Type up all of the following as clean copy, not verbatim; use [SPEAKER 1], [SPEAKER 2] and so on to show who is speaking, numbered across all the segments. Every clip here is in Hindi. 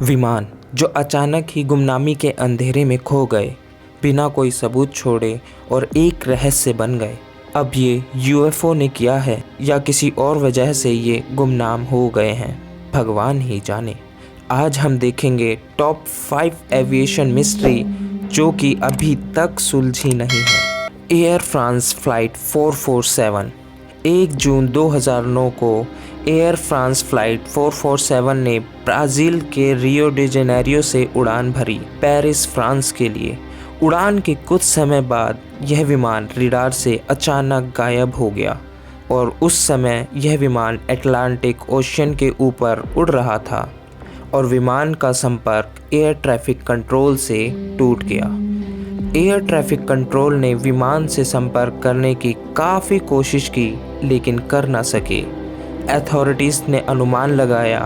[SPEAKER 1] विमान जो अचानक ही गुमनामी के अंधेरे में खो गए, बिना कोई सबूत छोड़े और एक रहस्य बन गए। अब ये यूएफओ ने किया है या किसी और वजह से ये गुमनाम हो गए हैं, भगवान ही जाने। आज हम देखेंगे टॉप 5 एविएशन मिस्ट्री जो कि अभी तक सुलझी नहीं है। Air France flight 447। 1 जून 2009 को एयर फ्रांस फ्लाइट 447 ने ब्राज़ील के रियो डी जेनेरियो से उड़ान भरी पेरिस, फ्रांस के लिए। उड़ान के कुछ समय बाद यह विमान रडार से अचानक गायब हो गया और उस समय यह विमान अटलांटिक ओशन के ऊपर उड़ रहा था और विमान का संपर्क एयर ट्रैफिक कंट्रोल से टूट गया। एयर ट्रैफिक कंट्रोल ने विमान से संपर्क करने की काफ़ी कोशिश की लेकिन कर न सके। अथॉरिटीज़ ने अनुमान लगाया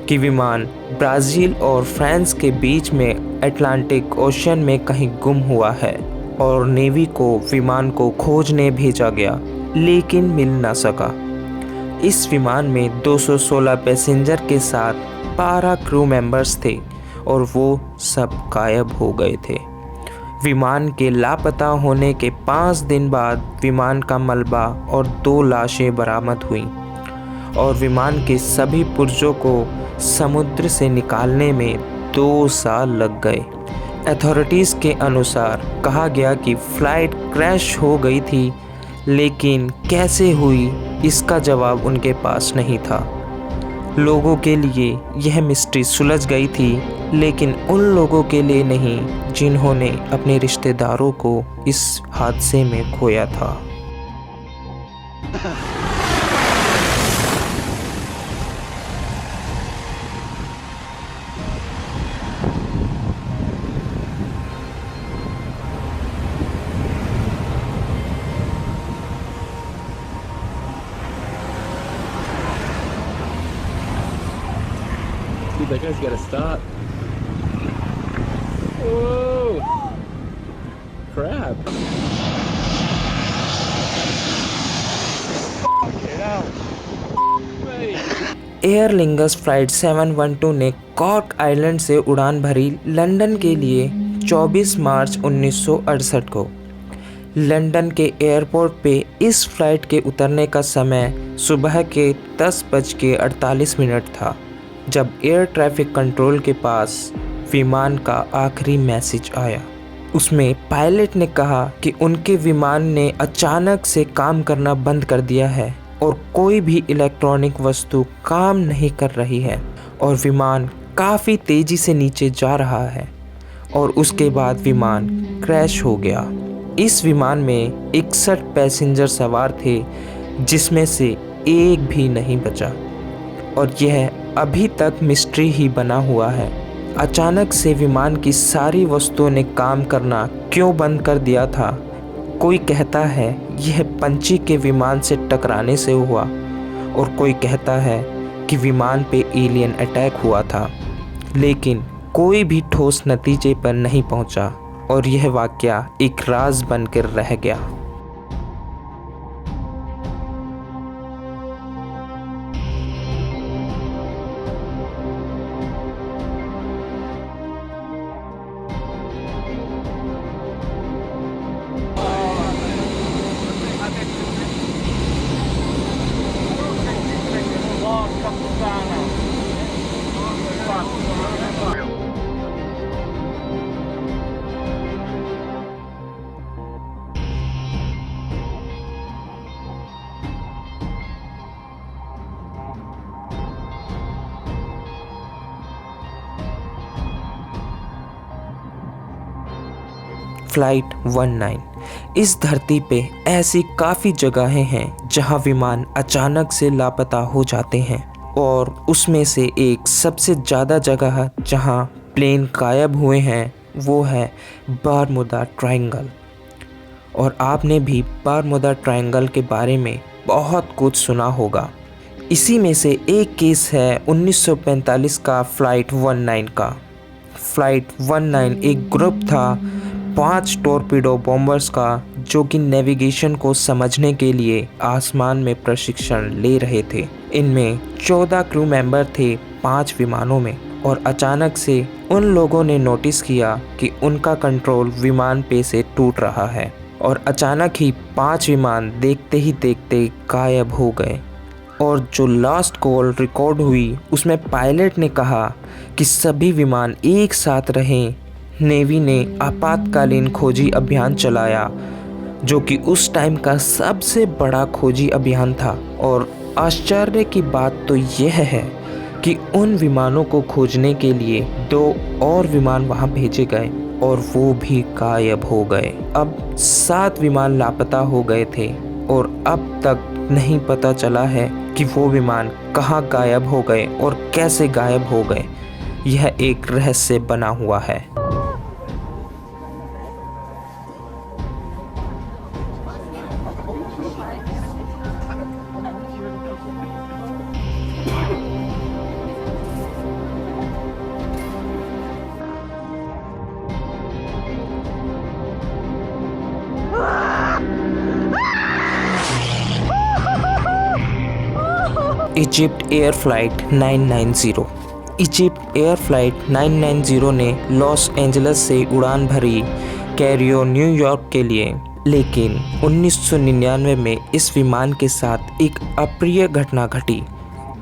[SPEAKER 1] कि विमान ब्राज़ील और फ्रांस के बीच में अटलांटिक ओशन में कहीं गुम हुआ है और नेवी को विमान को खोजने भेजा गया लेकिन मिल न सका। इस विमान में 216 पैसेंजर के साथ 12 क्रू मेंबर्स थे और वो सब गायब हो गए थे। विमान के लापता होने के 5 दिन बाद विमान का मलबा और 2 लाशें बरामद हुईं और विमान के सभी पुर्जों को समुद्र से निकालने में 2 साल लग गए। अथॉरिटीज़ के अनुसार कहा गया कि फ़्लाइट क्रैश हो गई थी, लेकिन कैसे हुई इसका जवाब उनके पास नहीं था। लोगों के लिए यह मिस्ट्री सुलझ गई थी, लेकिन उन लोगों के लिए नहीं जिन्होंने अपने रिश्तेदारों को इस हादसे में खोया था।
[SPEAKER 2] Dude, that guy's gotta stop. Whoa! Crap. Get out.
[SPEAKER 1] Aer Lingus flight 712 ने कॉर्क आइलैंड से उड़ान भरी लंदन के लिए 24 मार्च 1968 को। लंदन के एयरपोर्ट पे इस फ्लाइट के उतरने का समय सुबह के 10:48 था, जब एयर ट्रैफिक कंट्रोल के पास विमान का आखिरी मैसेज आया। उसमें पायलट ने कहा कि उनके विमान ने अचानक से काम करना बंद कर दिया है और कोई भी इलेक्ट्रॉनिक वस्तु काम नहीं कर रही है और विमान काफ़ी तेज़ी से नीचे जा रहा है और उसके बाद विमान क्रैश हो गया। इस विमान में 61 पैसेंजर सवार थे, जिसमें से एक भी नहीं बचा और यह अभी तक मिस्ट्री ही बना हुआ है। अचानक से विमान की सारी वस्तुओं ने काम करना क्यों बंद कर दिया था? कोई कहता है यह पंछी के विमान से टकराने से हुआ और कोई कहता है कि विमान पे एलियन अटैक हुआ था, लेकिन कोई भी ठोस नतीजे पर नहीं पहुंचा और यह वाकया एक राज बनकर रह गया। फ्लाइट 19। इस धरती पे ऐसी काफ़ी जगहें हैं जहां विमान अचानक से लापता हो जाते हैं और उसमें से एक सबसे ज़्यादा जगह जहां प्लेन गायब हुए हैं वो है बरमूडा ट्रायंगल। और आपने भी बरमूडा ट्रायंगल के बारे में बहुत कुछ सुना होगा। इसी में से एक केस है 1945 का फ़्लाइट 19 का। फ़्लाइट 19 एक ग्रुप था 5 टॉर्पीडो बॉम्बर्स का, जो कि नेविगेशन को समझने के लिए आसमान में प्रशिक्षण ले रहे थे। इनमें 14 क्रू मेंबर थे 5 विमानों में और अचानक से उन लोगों ने नोटिस किया कि उनका कंट्रोल विमान पे से टूट रहा है और अचानक ही 5 विमान देखते ही देखते गायब हो गए। और जो लास्ट कॉल रिकॉर्ड हुई उसमें पायलट ने कहा कि सभी विमान एक साथ रहें। नेवी ने आपातकालीन खोजी अभियान चलाया जो कि उस टाइम का सबसे बड़ा खोजी अभियान था। और आश्चर्य की बात तो यह है कि उन विमानों को खोजने के लिए 2 और विमान वहां भेजे गए और वो भी गायब हो गए। अब 7 विमान लापता हो गए थे और अब तक नहीं पता चला है कि वो विमान कहाँ गायब हो गए और कैसे गायब हो गए। यह एक रहस्य बना हुआ है। Egypt air flight 990। Egypt air flight 990 ने लॉस एंजल्स से उड़ान भरी कैरियो न्यूयॉर्क के लिए, लेकिन 1999 में इस विमान के साथ एक अप्रिय घटना घटी।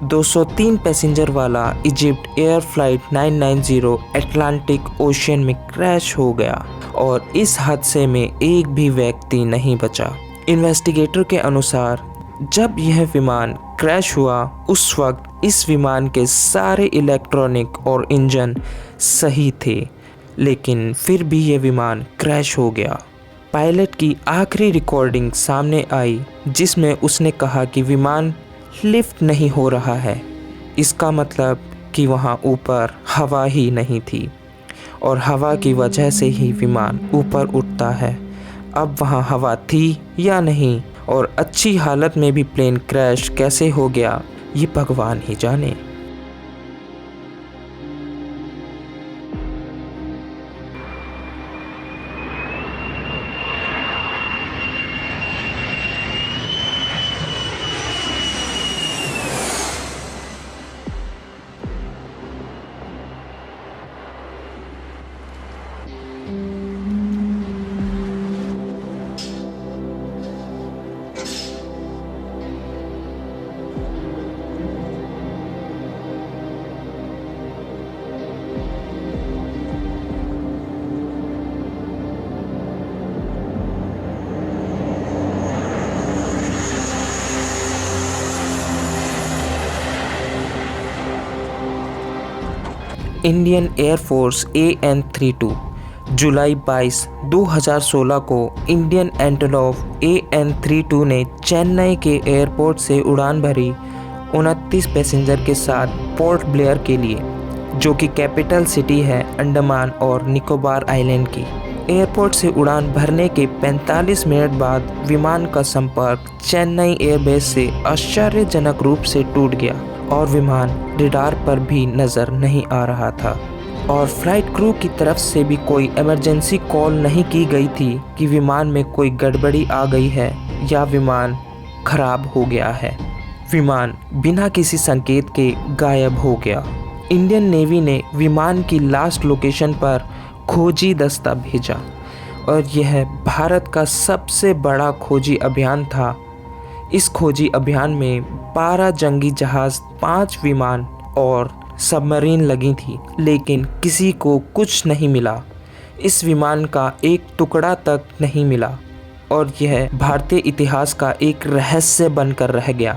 [SPEAKER 1] 203 पैसेंजर वाला Egypt air flight 990 Atlantic ocean में क्रैश हो गया और इस हादसे में एक भी व्यक्ति नहीं बचा। इन्वेस्टिगेटर के अनुसार जब यह विमान क्रैश हुआ उस वक्त इस विमान के सारे इलेक्ट्रॉनिक और इंजन सही थे, लेकिन फिर भी यह विमान क्रैश हो गया। पायलट की आखिरी रिकॉर्डिंग सामने आई जिसमें उसने कहा कि विमान लिफ्ट नहीं हो रहा है। इसका मतलब कि वहाँ ऊपर हवा ही नहीं थी और हवा की वजह से ही विमान ऊपर उठता है। अब वहाँ हवा थी या नहीं और अच्छी हालत में भी प्लेन क्रैश कैसे हो गया ये भगवान ही जाने। इंडियन एयरफोर्स AN-32 जुलाई 22, 2016 को इंडियन एंटोनोव AN-32 ने चेन्नई के एयरपोर्ट से उड़ान भरी 29 पैसेंजर के साथ पोर्ट ब्लेयर के लिए, जो कि कैपिटल सिटी है अंडमान और निकोबार आइलैंड की। एयरपोर्ट से उड़ान भरने के 45 मिनट बाद विमान का संपर्क चेन्नई एयरबेस से आश्चर्यजनक रूप से टूट गया और विमान रडार पर भी नज़र नहीं आ रहा था और फ्लाइट क्रू की तरफ से भी कोई इमरजेंसी कॉल नहीं की गई थी कि विमान में कोई गड़बड़ी आ गई है या विमान खराब हो गया है। विमान बिना किसी संकेत के गायब हो गया। इंडियन नेवी ने विमान की लास्ट लोकेशन पर खोजी दस्ता भेजा और यह भारत का सबसे बड़ा खोजी अभियान था। इस खोजी अभियान में 12 जंगी जहाज, 5 विमान और सबमरीन लगी थी, लेकिन किसी को कुछ नहीं मिला। इस विमान का एक टुकड़ा तक नहीं मिला और यह भारतीय इतिहास का एक रहस्य बनकर रह गया।